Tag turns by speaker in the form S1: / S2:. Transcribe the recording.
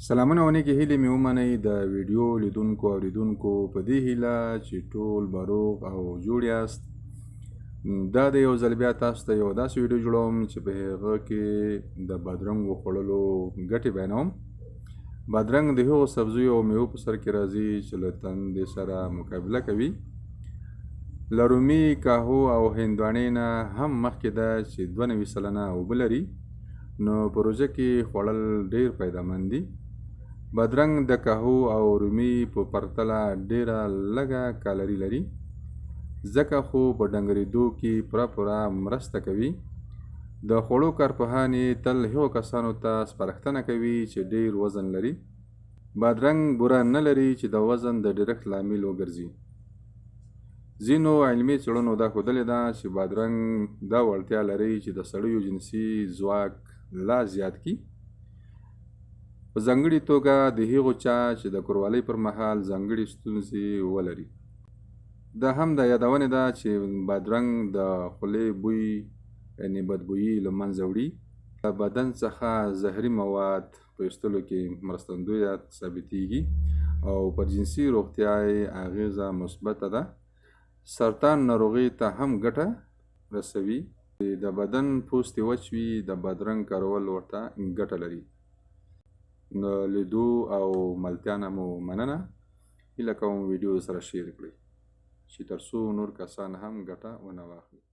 S1: سلامونه ونې کې هیلې مې ومنئ د ویډیو لیدونکو اوریدونکو په دې هیله چې ټول به روغ او جوړ یاست. دا د یو ځل بیا تاسو ته یو داسې ویډیو جوړوم چې په هغه کې د بادرنګو خوړلو ګټې بیانوم. بادرنګ د هغو سبزیو او میوو په سر کې راځي چې له تندې سره مقابله کوي. له رومي، کاهو او هندواڼې نه هم مخکې ده چې 92 سلنه اوبه لري، نو په روژه کې خوړل ډېر فایدهمند دي. بادرنګ د کاهو او رومي په پرتله ډېره لږه کالري لري، ځکه خو په ډنګرېدو کې پوره مرسته کوي. د خوړو کارپوهان یې تل هغو کسانو ته سپارښتنه کوي چې ډېر وزن لري. بادرنګ بوره نه لري چې د وزن د ډېرښت لامل وګرځي. ځینو علمي څېړنو دا ښودلې ده چې بادرنګ دا وړتیا لري چې د سړیو جنسي ځواک لا زیات کړي، په ځانګړې توګه د هغو چا چې د کوروالۍ پر مهال ځانګړې ستونزې ولري. دا هم د یادونې ده چې بادرنګ د خولې بوی یعنې بدبویي له منځه وړي، د بدن څخه زهري مواد په ایستلو کې مرستندویه ثابتېږي او پر جنسي روغتیا یې اغېزه مثبته ده. سرطان ناروغۍ ته هم ګټه رسوي. د بدن پوستې وچ وي، د بادرنګ کارول ورته ګټه لري. نو لیدو او ملتیا نه مو مننه. هیله کوم ویډیو سره شیر کړئ چې تر څو نور کسان هم ګټه ونه واخلي.